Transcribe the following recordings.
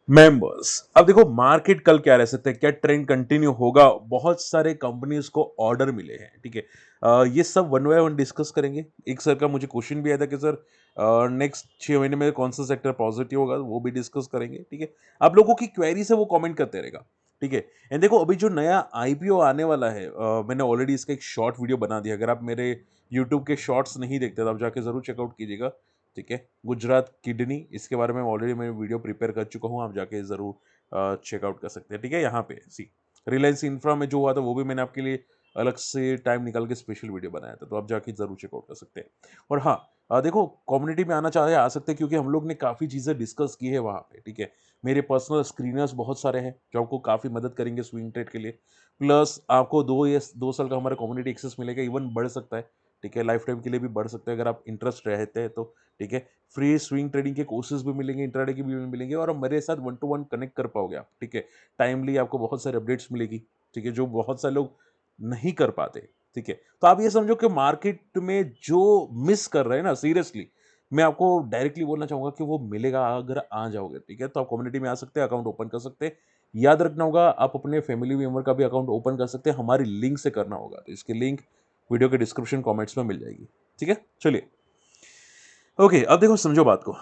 Members, अब देखो market कल क्या रह सकता है, क्या ट्रेंड कंटिन्यू होगा, बहुत सारे कंपनीज को ऑर्डर मिले हैं, ठीक है। ये सब वन बाय वन डिस्कस करेंगे। एक सर का मुझे क्वेश्चन भी आया था कि सर नेक्स्ट 6 महीने में कौन सा सेक्टर पॉजिटिव होगा, वो भी डिस्कस करेंगे, ठीक है। आप लोगों की क्वेरी से वो कमेंट करते रहेगा, ठीक है। एंड देखो अभी जो नया आईपीओ आने वाला है, मैंने ऑलरेडी इसका एक शॉर्ट वीडियो बना दिया। अगर आप मेरे यूट्यूब के शॉर्ट्स नहीं देखते तो आप जाके जरूर चेकआउट कीजिएगा, ठीक है। गुजरात किडनी, इसके बारे में ऑलरेडी मैं वीडियो प्रिपेयर कर चुका हूँ, आप जाके ज़रूर चेकआउट कर सकते हैं, ठीक है। यहाँ पे सी रिलायंस इंफ्रा में जो हुआ था वो भी मैंने आपके लिए अलग से टाइम निकाल के स्पेशल वीडियो बनाया था, तो आप जाके ज़रूर चेकआउट कर सकते हैं। और हाँ, देखो कम्युनिटी में आना चाहे आ सकते हैं, क्योंकि हम लोग ने काफ़ी चीज़ें डिस्कस की है वहाँ पे, ठीक है। मेरे पर्सनल स्क्रीनर्स बहुत सारे हैं जो आपको काफ़ी मदद करेंगे स्विंग ट्रेड के लिए। प्लस आपको 2 साल का हमारा कम्युनिटी एक्सेस मिलेगा, इवन बढ़ सकता है, ठीक है। लाइफ टाइम के लिए भी बढ़ सकता है अगर आप इंटरेस्ट रहते हैं तो, ठीक है। फ्री स्विंग ट्रेडिंग के कोर्सेज भी मिलेंगे, इंट्राडे के भी मिलेंगे, और मेरे साथ वन टू वन कनेक्ट कर पाओगे आप, ठीक है। टाइमली आपको बहुत सारे अपडेट्स मिलेगी, ठीक है, जो बहुत सारे लोग नहीं कर पाते, ठीक है। तो आप ये समझो कि मार्केट में जो मिस कर रहे हैं ना, सीरियसली मैं आपको डायरेक्टली बोलना चाहूंगा कि वो मिलेगा अगर आ जाओगे, ठीक है। तो आप कम्युनिटी में आ सकते हैं, अकाउंट ओपन कर सकते हैं। याद रखना होगा, आप अपने फैमिली मेंबर का भी अकाउंट ओपन कर सकते हैं, हमारी लिंक से करना होगा, तो इसकी लिंक वीडियो के डिस्क्रिप्शन कमेंट्स में मिल जाएगी, ठीक है। चलिए, ओके, अब देखो समझो बात को।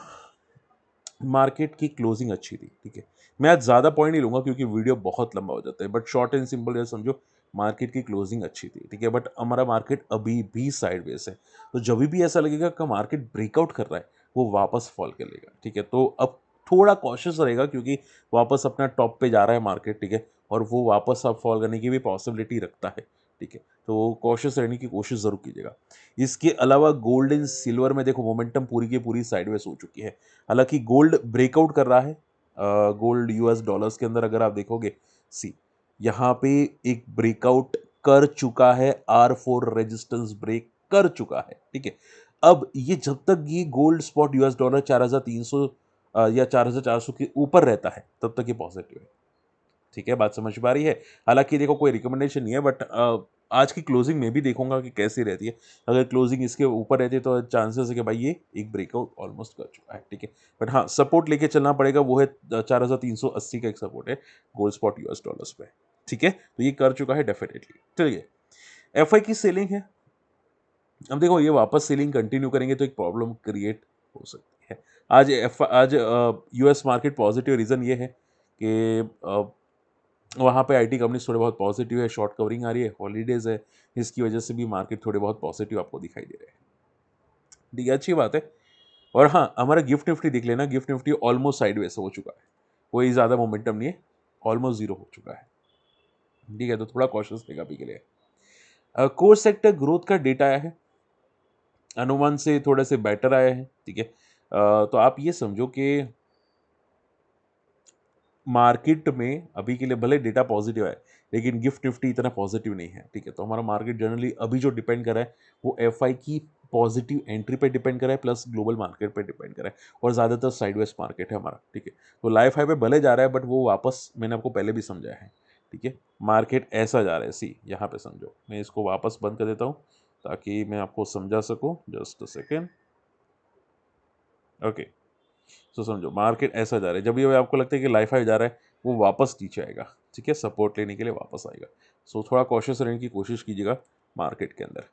मार्केट की क्लोजिंग अच्छी थी, ठीक है। मैं आज ज़्यादा पॉइंट नहीं लूंगा क्योंकि वीडियो बहुत लंबा हो जाता है, बट शॉर्ट एंड सिंपल ये समझो, मार्केट की क्लोजिंग अच्छी थी, ठीक है। बट हमारा मार्केट अभी भी साइडवेज है, तो जब भी ऐसा लगेगा कि मार्केट ब्रेकआउट कर रहा है, वो वापस फॉल कर लेगा, ठीक है। तो अब थोड़ा कॉशियस रहेगा, क्योंकि वापस अपना टॉप पे जा रहा है मार्केट, ठीक है। और वो वापस अब फॉल करने की भी पॉसिबिलिटी रखता है, ठीक है। तो कॉशियस रहने की कोशिश जरूर कीजिएगा। इसके अलावा गोल्ड एंड सिल्वर में देखो मोमेंटम पूरी की पूरी साइडवेज हो चुकी है। हालांकि गोल्ड ब्रेकआउट कर रहा है, गोल्ड यूएस डॉलर्स के अंदर अगर आप देखोगे, सी यहाँ पे एक ब्रेकआउट कर चुका है, R4 रेजिस्टेंस ब्रेक कर चुका है, ठीक है। अब ये जब तक ये गोल्ड स्पॉट यूएस डॉलर 4300 या 4400 के ऊपर रहता है, तब तक ये पॉजिटिव है, ठीक है। बात समझ में आ रही है। हालांकि देखो कोई रिकमेंडेशन नहीं है, बट आज की क्लोजिंग में भी देखूंगा कि कैसी रहती है। अगर क्लोजिंग इसके ऊपर रहती है तो चांसेस है कि भाई ये एक ब्रेकआउट ऑलमोस्ट कर चुका है, ठीक है। बट हाँ, सपोर्ट लेके चलना पड़ेगा, वो है 4380 का एक सपोर्ट है गोल्ड स्पॉट यूएस डॉलर्स पे, ठीक है। तो ये कर चुका है डेफिनेटली। चलिए, एफ आई की सेलिंग है। अब देखो ये वापस सेलिंग कंटिन्यू करेंगे तो एक प्रॉब्लम क्रिएट हो सकती है। आज यूएस मार्केट पॉजिटिव, रीज़न ये है कि वहाँ पे आईटी कंपनीज थोड़े बहुत पॉजिटिव है, शॉर्ट कवरिंग आ रही है, हॉलीडेज है, इसकी वजह से भी मार्केट थोड़े बहुत पॉजिटिव आपको दिखाई दे रहे हैं, ठीक है। अच्छी बात है। और हाँ, हमारा गिफ्ट निफ्टी देख लेना, गिफ्ट निफ्टी ऑलमोस्ट साइडवेज हो चुका है, कोई ज़्यादा मोमेंटम नहीं है, ऑलमोस्ट जीरो हो चुका है, ठीक है। तो थोड़ा कॉशियस रहेगा अभी के लिए। कोर सेक्टर ग्रोथ का डेटा आया है, अनुमान से थोड़े से बेटर आया है, ठीक है। तो आप ये समझो कि मार्केट में अभी के लिए भले डेटा पॉजिटिव है, लेकिन गिफ्ट निफ्टी इतना पॉजिटिव नहीं है, ठीक है। तो हमारा मार्केट जनरली अभी जो डिपेंड कर रहा है वो एफआई की पॉजिटिव एंट्री पे डिपेंड कर रहा है, प्लस ग्लोबल मार्केट पे डिपेंड कर रहा है, और ज़्यादातर साइडवेज मार्केट है हमारा, ठीक है। तो लाइफ हाई पे भले जा रहा है, बट वो वापस, मैंने आपको पहले भी समझाया है, ठीक है। मार्केट ऐसा जा रहा है, सी यहाँ पे समझो, मैं इसको वापस बंद कर देता हूँ ताकि मैं आपको समझा सकूँ। Just a second, okay. तो समझो मार्केट ऐसा जा रहा है, जब ये आपको लगता है कि लाइफ हाई जा रहा है, वो वापस नीचे आएगा, ठीक है, सपोर्ट लेने के लिए वापस आएगा। सो थोड़ा कॉशियस रहने की कोशिश कीजिएगा मार्केट के अंदर।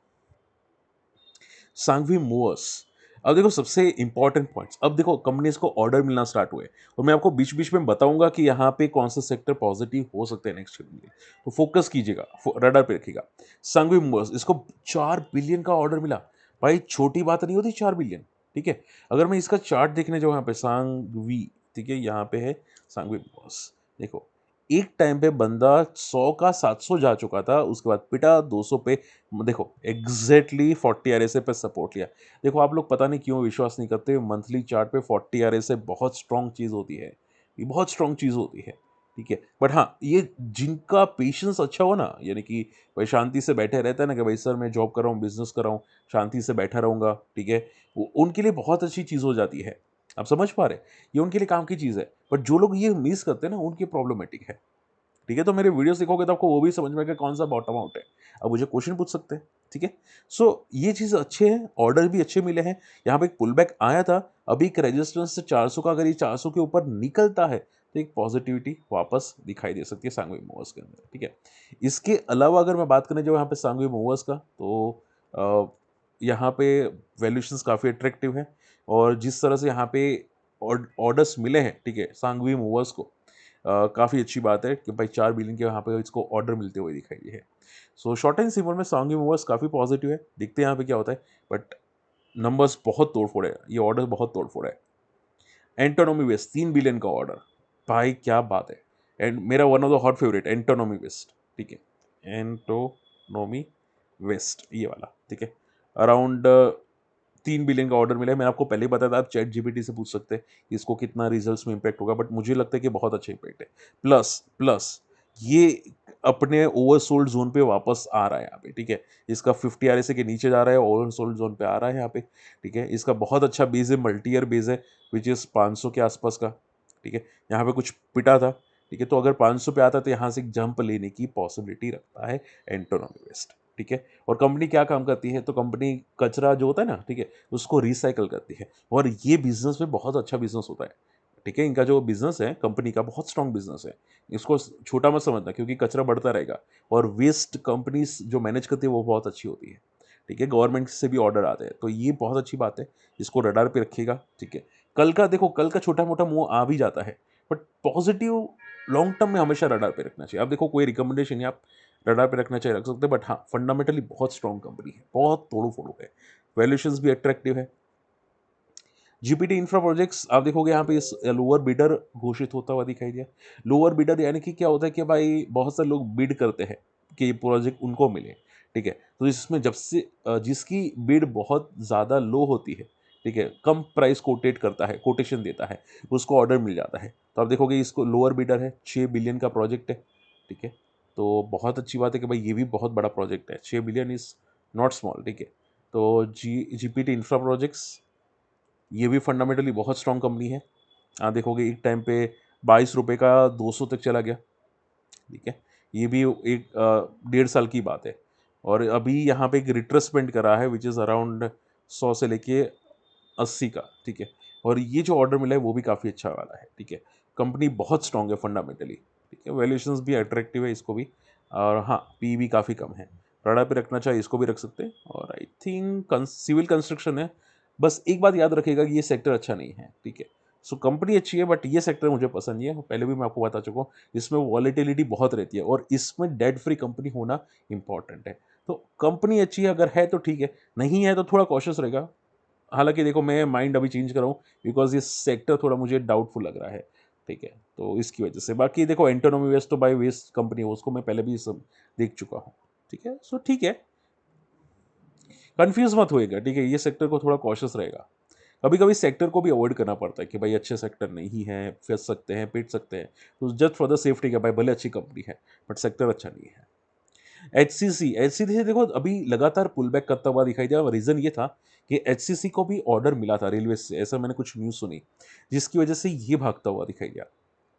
सांघवी मूवर्स, अब देखो सबसे इंपॉर्टेंट पॉइंट्स, अब देखो कंपनीज को ऑर्डर मिलना स्टार्ट हुए, और मैं आपको बीच बीच में बताऊंगा कि यहाँ पे कौन सा सेक्टर पॉजिटिव हो सकते हैं नेक्स्ट ईयर में, तो फोकस कीजिएगा, रडार पे रखिएगा। सांघवी मूवर्स, इसको 4 बिलियन का ऑर्डर मिला, भाई छोटी बात नहीं होती 4 बिलियन, ठीक है। अगर मैं इसका चार्ट देखने जाऊँ यहाँ पे सांघवी, ठीक है, यहाँ पे है सांघवी मूवर्स, देखो एक टाइम पे बंदा 100 का 700 जा चुका था, उसके बाद पिटा 200 पे, देखो एग्जैक्टली 40 आरएसए पे सपोर्ट लिया। देखो आप लोग पता नहीं क्यों विश्वास नहीं करते, मंथली चार्ट पे 40 आरएसए बहुत स्ट्रांग चीज़ होती है, ये बहुत स्ट्रांग चीज़ होती है, ठीक है। बट हाँ, ये जिनका पेशेंस अच्छा हो ना, यानी कि भाई शांति से बैठे रहता है ना, कि भाई सर मैं जॉब कर रहा हूँ, बिजनेस कर रहा हूँ, शांति से बैठा रहूँगा, ठीक है, उनके लिए बहुत अच्छी चीज़ हो जाती है। आप समझ पा रहे, ये उनके लिए काम की चीज़ है। बट जो लोग ये मिस करते हैं ना, उनकी प्रॉब्लमेटिक है, ठीक है। तो मेरे वीडियोस देखोगे तो आपको वो भी समझ में आएगा कौन सा बॉटम आउट है। अब मुझे क्वेश्चन पूछ सकते हैं, ठीक है। सो ये चीज़ अच्छे हैं, ऑर्डर भी अच्छे मिले हैं। यहाँ पे एक पुल बैक आया था, अभी एक रेजिस्टेंस से 400 का, अगर ये 400 के ऊपर निकलता है तो एक पॉजिटिविटी वापस दिखाई दे सकती है सांघवी मूवर्स के अंदर, ठीक है। इसके अलावा अगर मैं बात करें जो यहाँ पे सांघवी मूवर्स का, तो यहाँ पे वैल्यूएशंस काफ़ी अट्रैक्टिव है, और जिस तरह से यहाँ पे ऑर्डर्स मिले हैं, ठीक है, सांघवी मूवर्स को, काफ़ी अच्छी बात है कि भाई 4 बिलियन के यहाँ पे इसको ऑर्डर मिलते हुए दिखाई दिए है। सो शॉर्ट एंड सिंपल में सांघवी मूवर्स काफ़ी पॉजिटिव है, देखते हैं यहाँ पे क्या होता है, बट नंबर्स बहुत तोड़फोड़ है, ये ऑर्डर बहुत तोड़फोड़ है। एंटोनोमी वेस्ट 3 बिलियन का ऑर्डर, भाई क्या बात है। एंड मेरा one of the hot favourite Antony Waste, ठीक है, एंटोनोमी वेस्ट ये वाला, ठीक है, अराउंड 3 बिलियन का ऑर्डर मिला है। मैंने आपको पहले ही बताया था, आप चैट जीपीटी से पूछ सकते हैं इसको कितना रिजल्ट्स में इम्पैक्ट होगा, बट मुझे लगता है कि बहुत अच्छा इम्पैक्ट है। प्लस प्लस ये अपने ओवरसोल्ड जोन पे वापस आ रहा है यहाँ पे, ठीक है। इसका 50 आरएसए के नीचे जा रहा है, ओवरसोल्ड जोन पे आ रहा है यहाँ पे, ठीक है। इसका बहुत अच्छा बेस है, मल्टी ईयर बेस है, विच इज़ 500 के आसपास का, ठीक है। यहाँ पे कुछ पिटा था, ठीक है, तो अगर 500 पे आता तो यहाँ से एक जंप लेने की पॉसिबिलिटी रखता है एंटोनोमी वेस्ट, ठीक है। और कंपनी क्या काम करती है, तो कंपनी कचरा जो होता है ना, ठीक है, उसको रिसाइकल करती है, और ये बिजनेस में बहुत अच्छा बिजनेस होता है, ठीक है। इनका जो बिजनेस है कंपनी का बहुत स्ट्रॉन्ग बिजनेस है, इसको छोटा मत समझना, क्योंकि कचरा बढ़ता रहेगा, और वेस्ट कंपनीज जो मैनेज करती है वो बहुत अच्छी होती है, ठीक है। गवर्नमेंट से भी ऑर्डर आते हैं, तो ये बहुत अच्छी बात है, इसको रडार पे रखिएगा, ठीक है। कल का देखो, कल का छोटा मोटा मुंह आ भी जाता है, बट पॉजिटिव लॉन्ग टर्म में हमेशा रडार पे रखना चाहिए। आप देखो कोई रिकमेंडेशन या आप रडार पे रखना चाहिए, रख सकते हैं, बट हाँ फंडामेंटली बहुत स्ट्रॉन्ग कंपनी है, बहुत तोड़ो फोड़ो है, वैल्यूएशंस भी अट्रैक्टिव है। जीपीटी इंफ्रा प्रोजेक्ट्स आप देखोगे यहाँ पे इस लोअर बिडर घोषित होता हुआ दिखाई दिया। लोअर बिडर यानी कि क्या होता है कि भाई बहुत सारे लोग बिड करते हैं कि ये प्रोजेक्ट उनको मिले, ठीक है। तो इसमें जब से जिसकी बिड बहुत ज़्यादा लो होती है, ठीक है, कम प्राइस कोटेट करता है, कोटेशन देता है, उसको ऑर्डर मिल जाता है। तो आप देखोगे इसको लोअर बिडर है, 6 बिलियन का प्रोजेक्ट है, ठीक है। तो बहुत अच्छी बात है कि भाई ये भी बहुत बड़ा प्रोजेक्ट है, 6 बिलियन इज़ नॉट स्मॉल, ठीक है। तो जीपीटी इंफ्रा प्रोजेक्ट्स ये भी फंडामेंटली बहुत स्ट्रॉन्ग कंपनी है। आप देखोगे एक टाइम पे 22 रुपये का 200 तक चला गया, ठीक है। ये भी एक 1.5 साल की बात है, और अभी यहाँ पे एक रिट्रेसमेंट करा है विच इज़ अराउंड 100 से लेके 80 का, ठीक है। और ये जो ऑर्डर मिला है वो भी काफ़ी अच्छा वाला है, ठीक है। कंपनी बहुत स्ट्रॉन्ग है फंडामेंटली, ठीक है। वैल्यूएशंस भी अट्रैक्टिव है इसको भी, और हाँ पी भी काफ़ी कम है। राडा पे रखना चाहिए इसको भी रख सकते हैं, और आई थिंक सिविल कंस्ट्रक्शन है। बस एक बात याद रखिएगा कि ये सेक्टर अच्छा नहीं है, ठीक है। सो कंपनी अच्छी है, बट ये सेक्टर मुझे पसंद नहीं है, पहले भी मैं आपको बता चुका हूँ। इसमें वॉलेटिलिटी बहुत रहती है, और इसमें डेट फ्री कंपनी होना इंपॉर्टेंट है। तो कंपनी अच्छी है अगर है तो ठीक है, नहीं है तो थोड़ा कॉशियस रहेगा। हालांकि देखो मैं माइंड अभी चेंज कर रहा हूँ, बिकॉज ये सेक्टर थोड़ा मुझे डाउटफुल लग रहा है, ठीक है। तो इसकी वजह से बाकी देखो एंटोनोमी वेस्ट तो बाय वेस्ट कंपनी है, उसको मैं पहले भी सब देख चुका हूँ, ठीक है। सो ठीक है, कंफ्यूज मत होएगा, ठीक है। ये सेक्टर को थोड़ा कॉशियस रहेगा। कभी कभी सेक्टर को भी अवॉइड करना पड़ता है कि भाई अच्छे सेक्टर नहीं है, फंस सकते हैं, पिट सकते हैं, तो जस्ट फॉर द सेफ्टी का भाई भले अच्छी कंपनी है बट सेक्टर अच्छा नहीं है। एचसीसी से देखो अभी लगातार पुल बैक करता हुआ दिखाई दिया, रीजन ये था कि एचसीसी को भी ऑर्डर मिला था रेलवे से, ऐसा मैंने कुछ न्यूज़ सुनी, जिसकी वजह से ये भागता हुआ दिखाई दिया,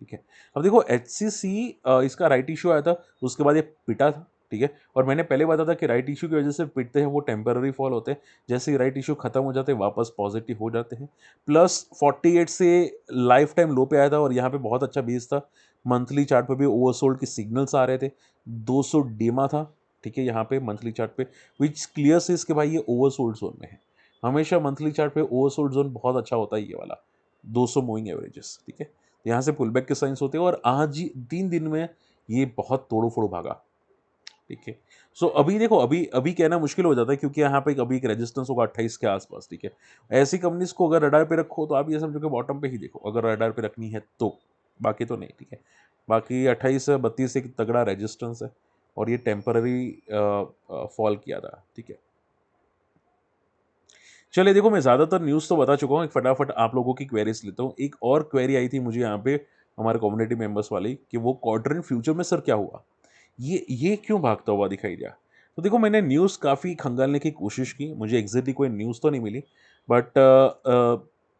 ठीक है। अब देखो एचसीसी इसका राइट इशू आया था, उसके बाद ये पिटा था, ठीक है। और मैंने पहले बताया था कि राइट इशू की वजह से पिटते हैं, वो टेम्पररी फॉल होते हैं, जैसे ही राइट इशू खत्म हो जाते हैं वापस पॉजिटिव हो जाते हैं। प्लस 48 से लाइफ टाइम लो पे आया था, और यहाँ पे बहुत अच्छा बेस था, मंथली चार्ट पे भी ओवरसोल्ड के सिग्नल्स आ रहे थे, 200 डेमा था, ठीक है, यहाँ पे मंथली चार्ट पे, विच क्लियर से इसके भाई ये ओवरसोल्ड जोन में है। हमेशा मंथली चार्ट पे ओवरसोल्ड जोन बहुत अच्छा होता है, ये वाला 200 मूविंग एवरेजेस, ठीक है। यहाँ से पुल बैक के साइंस होते हैं, और आज ही 3 दिन में ये बहुत तोड़ो फोड़ो भागा, ठीक है। सो अभी देखो अभी अभी कहना मुश्किल हो जाता है, क्योंकि यहाँ पे अभी एक रेजिस्टेंस होगा 28 के आसपास, ठीक है। ऐसी कंपनीज को अगर रडार पे रखो तो आप ये समझो कि बॉटम पे ही देखो, अगर रडार पे रखनी है तो, बाकी तो नहीं, ठीक है। बाकी 28 से 32 एक तगड़ा रेजिस्टेंस है, और ये टेम्पररी फॉल किया था, ठीक है। चलिए देखो मैं ज़्यादातर न्यूज़ तो बता चुका हूँ, एक फटाफट आप लोगों की क्वेरीज लेता हूँ। एक और क्वेरी आई थी मुझे यहाँ पे हमारे कम्युनिटी मेंबर्स वाली, कि वो क्वार्टर इन फ्यूचर में सर क्या हुआ, ये क्यों भागता हुआ दिखाई दिया। तो देखो मैंने न्यूज़ काफ़ी खंगालने की कोशिश की, मुझे एग्जैक्टली कोई न्यूज़ तो नहीं मिली, बट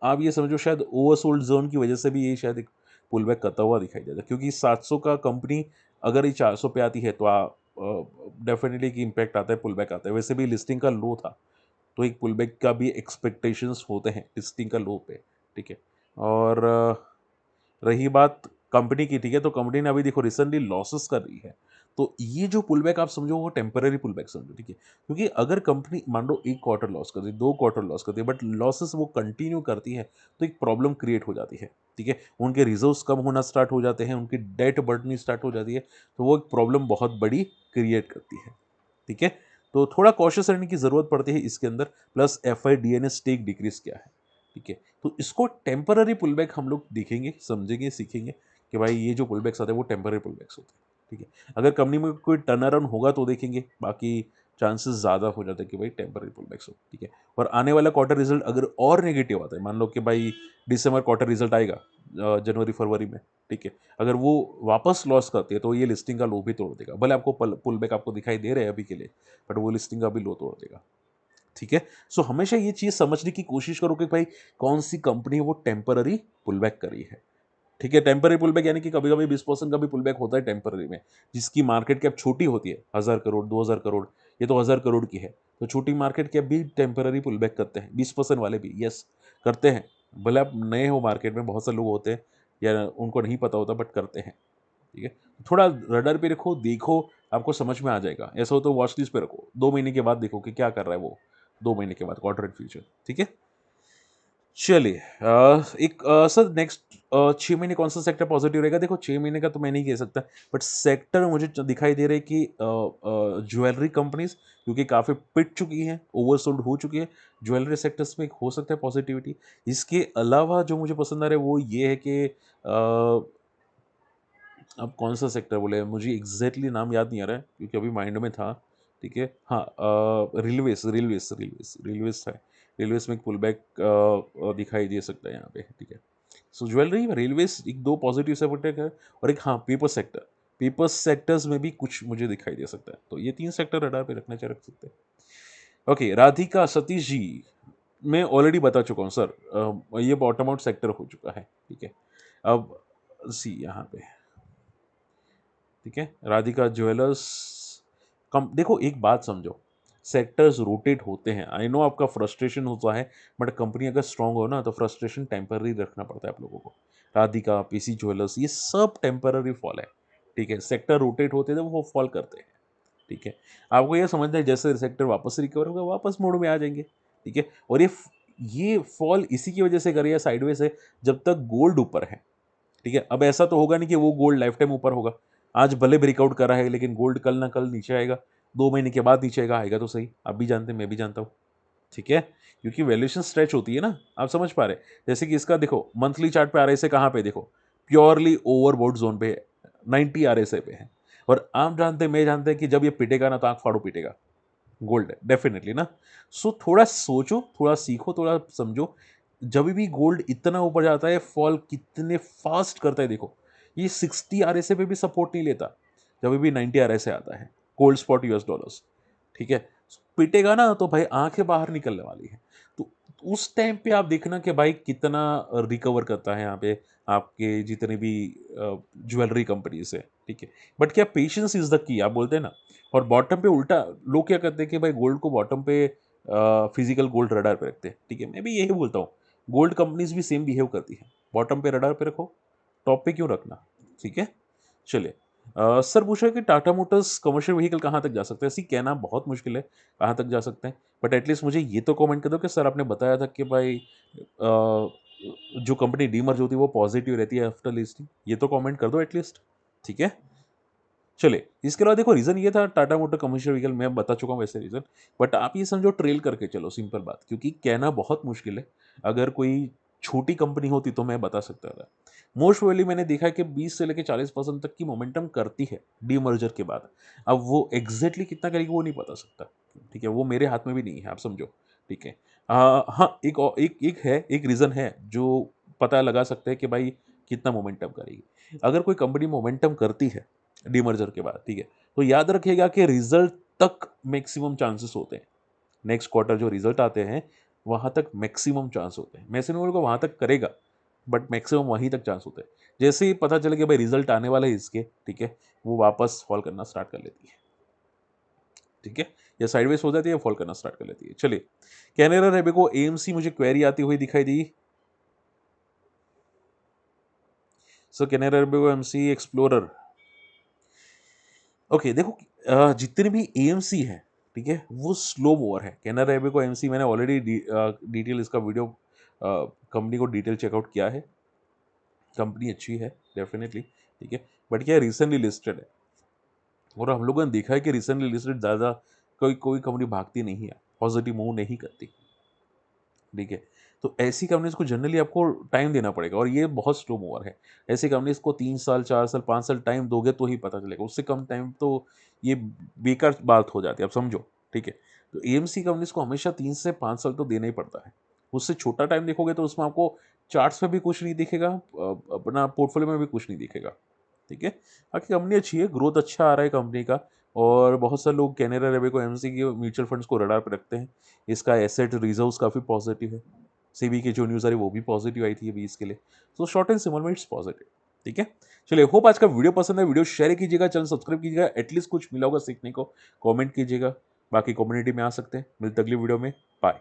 आप ये समझो शायद ओवरसोल्ड जोन की वजह से भी ये शायद एक पुल बैक करता हुआ दिखाई देता, क्योंकि 700 का कंपनी अगर ये 400 पे आती है तो डेफिनेटली की इम्पैक्ट आता है, पुल बैक आता है। वैसे भी लिस्टिंग का लो था, तो एक पुल बैक का भी एक्सपेक्टेशंस होते हैं लिस्टिंग का लो पे, ठीक है। और रही बात कंपनी की, ठीक है, तो कंपनी ने अभी देखो रिसेंटली लॉसेस कर रही है, तो ये जो पुल बैक आप समझो वो टेम्पररी पुल बैक समझो, ठीक है, क्योंकि अगर कंपनी मान लो एक क्वार्टर लॉस करती है, 2 क्वार्टर लॉस करती है, बट लॉसेस वो कंटिन्यू करती है, तो एक प्रॉब्लम क्रिएट हो जाती है, ठीक है, उनके रिजर्व्स कम होना स्टार्ट हो जाते हैं, उनकी डेट बढ़नी स्टार्ट हो जाती है, तो वो एक प्रॉब्लम बहुत बड़ी क्रिएट करती है, ठीक है, तो थोड़ा कॉशियस रहने की जरूरत पड़ती है इसके अंदर, plus F I D N S stake decrease क्या है, ठीक है, तो इसको टेम्पररी पुल बैक हम लोग देखेंगे, समझेंगे, सीखेंगे कि भाई ये जो पुल बैक्स आते हैं वो टेम्पररी पुल बैक्स होते हैं, ठीक है, अगर कंपनी में कोई टर्न अराउंड होगा तो देखेंगे, बाकी चांसेस ज़्यादा हो जाते हैं कि भाई टेम्पररी पुल बैक्स हो, ठीक है, और आने वाला क्वार्टर रिजल्ट अगर और नेगेटिव आता है, मान लो कि भाई दिसंबर क्वार्टर रिजल्ट आएगा जनवरी फरवरी में, ठीक है, अगर वो वापस लॉस करती है तो ये लिस्टिंग का लो भी तोड़ देगा, भले आपको पुल बैक आपको दिखाई दे रहे हैं अभी के लिए, बट वो लिस्टिंग का भी लो तोड़ देगा, ठीक है, सो हमेशा ये चीज़ समझने की कोशिश करो कि भाई कौन सी कंपनी वो टेम्पररी पुल बैक करी है, ठीक है, टेम्पररी पुल बैक यानी कि कभी कभी 20% का भी पुल बैक होता है टेम्पररी में, जिसकी मार्केट कैप छोटी होती है, 1,000 करोड़ 2,000 करोड़, ये तो 1,000 करोड़ की है, तो छोटी मार्केट कैप भी टेम्पररी पुल बैक करते हैं, 20% वाले भी यस करते हैं, भले आप नए हो मार्केट में, बहुत से लोग होते हैं या उनको नहीं पता होता बट करते हैं, ठीक है, थोड़ा रडार पे रखो, देखो, आपको समझ में आ जाएगा, ऐसा हो तो वॉच लिस्ट पे रखो, 2 महीने के बाद देखो कि क्या कर रहा है वो, 2 महीने के बाद क्वार्टर एंड फ्यूचर, ठीक है, चलिए एक सर नेक्स्ट 6 महीने कौन सा सेक्टर पॉजिटिव रहेगा, देखो 6 महीने का तो मैं नहीं कह सकता, बट सेक्टर मुझे दिखाई दे रहा है कि ज्वेलरी कंपनीज क्योंकि काफ़ी पिट चुकी हैं, ओवरसोल्ड हो चुकी है, ज्वेलरी सेक्टर्स में हो सकता है पॉजिटिविटी, इसके अलावा जो मुझे पसंद आ रहा है वो ये है कि अब कौन सा सेक्टर बोले, मुझे एग्जैक्टली नाम याद नहीं आ रहा है क्योंकि अभी माइंड में था, ठीक है, हाँ, रेलवेज रेलवेज रेलवेज रेलवेज था, रेलवेज में एक पुल बैक दिखाई दे सकता है यहाँ पे, ठीक है, सो ज्वेलरी रेलवेज एक दो पॉजिटिव सेक्टर है, और एक हाँ पेपर सेक्टर, पेपर सेक्टर्स में भी कुछ मुझे दिखाई दे सकता है, तो ये 3 सेक्टर रडार पे रखना चाहिए, रख सकते हैं। ओके, राधिका सतीश जी, मैं ऑलरेडी बता चुका हूँ सर, ये बॉटम आउट सेक्टर हो चुका है, ठीक है, अब सी यहाँ पे, ठीक है, राधिका ज्वेलर्स कम, देखो एक बात समझो, सेक्टर्स रोटेट होते हैं, आई नो आपका फ्रस्ट्रेशन होता है, बट कंपनी अगर स्ट्रांग हो ना तो फ्रस्ट्रेशन टेम्पररी रखना पड़ता है आप लोगों को, राधिका पीसी ज्वेलर्स ये सब टेम्पररी फॉल है, ठीक है, सेक्टर रोटेट होते हैं तो वो फॉल करते हैं, ठीक है, आपको ये समझना है जैसे सेक्टर वापस रिकवर होगा वापस मोड में आ जाएंगे, ठीक है, और ये फॉल इसी की वजह से कर रही है साइडवेज है, जब तक गोल्ड ऊपर है, ठीक है, अब ऐसा तो होगा नहीं कि वो गोल्ड लाइफ टाइम ऊपर होगा, आज भले ब्रेकआउट कर रहा है लेकिन गोल्ड कल ना कल नीचे आएगा, 2 महीने के बाद नीचे आएगा, तो सही, आप भी जानते हैं मैं भी जानता हूँ, ठीक है, क्योंकि वैल्यूएशन स्ट्रेच होती है ना, आप समझ पा रहे हैं, जैसे कि इसका देखो मंथली चार्ट पे RSI कहाँ पे देखो, प्योरली ओवरबोट जोन पे है, 90 RSI पे है, और आप जानते हैं मैं जानते हैं कि जब ये पिटेगा ना तो आंख फाड़ो पिटेगा, गोल्ड है डेफिनेटली ना, सो थोड़ा सोचो, थोड़ा सीखो, थोड़ा समझो, जब भी गोल्ड इतना ऊपर जाता है फॉल कितने फास्ट करता है देखो, ये 60 RSI पे भी सपोर्ट नहीं लेता, जब भी 90 RSI आता है, कोल्ड स्पॉट US डॉलर्स, ठीक है, पिटेगा ना तो भाई आंखें बाहर निकलने वाली है, तो उस टाइम पे आप देखना कि भाई कितना रिकवर करता है यहाँ पे आपके जितने भी ज्वेलरी कंपनीज है, ठीक है, बट क्या पेशेंस इज द की आप बोलते हैं ना, और बॉटम पे उल्टा लोग क्या करते हैं कि भाई गोल्ड को बॉटम पे फिजिकल गोल्ड रडार पे रखते हैं, ठीक है, मैं भी यही बोलता हूँ, गोल्ड कंपनीज भी सेम बिहेव करती है, बॉटम पे रडार पे रखो, टॉप पे क्यों रखना, ठीक है, चलिए सर पूछा है कि टाटा मोटर्स कमर्शियल व्हीकल कहाँ तक जा सकते हैं, ऐसी कहना बहुत मुश्किल है कहाँ तक जा सकते हैं, बट एटलीस्ट मुझे ये तो कमेंट कर दो कि सर आपने बताया था कि भाई जो कंपनी डीमर्ज होती है वो पॉजिटिव रहती है आफ्टर लिस्टिंग, ये तो कमेंट कर दो एटलीस्ट, ठीक है, चले इसके अलावा देखो रीजन ये था टाटा मोटर कमर्शियल व्हीकल मैं बता चुका हूँ वैसे रीजन, बट आप ये समझो ट्रेल करके चलो, सिंपल बात, क्योंकि कहना बहुत मुश्किल है, अगर कोई छोटी कंपनी होती तो मैं बता सकता था, मोस्ट प्रोबेबली मैंने देखा है कि 20 से लेकर 40% तक की मोमेंटम करती है डीमर्जर के बाद, अब वो एग्जैक्टली कितना करेगी वो नहीं बता सकता, ठीक है, वो मेरे हाथ में भी नहीं है, आप समझो, ठीक है, हाँ एक रीजन है जो पता लगा सकते हैं कि भाई कितना मोमेंटम करेगी, अगर कोई कंपनी मोमेंटम करती है डीमर्जर के बाद, ठीक है, तो याद रखिएगा कि रिजल्ट तक मैक्सिमम चांसेस होते हैं, नेक्स्ट क्वार्टर जो रिजल्ट आते हैं वहां तक मैक्सिमम चांस होते हैं, मैं सिर्फ को वहां तक करेगा बट मैक्सिमम वहीं तक चांस होते हैं, जैसे ही पता चले कि भाई रिजल्ट आने वाला है इसके, ठीक है, वो वापस फॉल करना स्टार्ट कर लेती है, ठीक है, या साइडवेज हो जाती है या फॉल करना स्टार्ट कर लेती है, चलिए कैनेरा रेबेको AMC मुझे क्वेरी आती हुई दिखाई दी, so Canara Robeco MC explorer. Okay देखो, जितने भी एएमसी है, ठीक है, वो स्लो मूवर है। कैनरा रोबेको एमसी मैंने ऑलरेडी डिटेल इसका वीडियो कंपनी को डिटेल चेकआउट किया है। कंपनी अच्छी है डेफिनेटली, ठीक है, बट क्या रिसेंटली लिस्टेड है, और हम लोगों ने देखा है कि रिसेंटली लिस्टेड ज़्यादा कोई कोई कंपनी भागती नहीं है, पॉजिटिव मूव नहीं करती, ठीक है। तो ऐसी कंपनीज को जनरली आपको टाइम देना पड़ेगा, और ये बहुत स्लो मूवर है। ऐसी कंपनीज को 3 साल 4 साल 5 साल टाइम दोगे तो ही पता चलेगा, उससे कम टाइम तो ये बेकार बात हो जाती है, आप समझो, ठीक है। तो एएमसी कंपनीज को हमेशा 3 से 5 साल तो देना ही पड़ता है। उससे छोटा टाइम देखोगे तो उसमें आपको चार्ट्स में भी कुछ नहीं दिखेगा, अपना पोर्टफोलियो में भी कुछ नहीं दिखेगा, ठीक है। बाकी कंपनी अच्छी है, ग्रोथ अच्छा आ रहा है कंपनी का, और बहुत सारे लोग कैनरा रोबेको एमसी के म्यूचुअल फंड्स को रडार पर रखते हैं। इसका एसेट रिजर्व्स काफ़ी पॉजिटिव है। सेबी की जो न्यूज़ आ रही वो भी पॉजिटिव आई थी अभी इसके लिए। तो शॉर्ट एंड सिंपल में इट्स पॉजिटिव, ठीक है। चलिए, होप आज का वीडियो पसंद है, वीडियो शेयर कीजिएगा, चैनल सब्सक्राइब कीजिएगा, एटलीस्ट कुछ मिला होगा सीखने को, कमेंट कीजिएगा, बाकी कम्युनिटी में आ सकते हैं। मिलते अगली वीडियो में, बाय।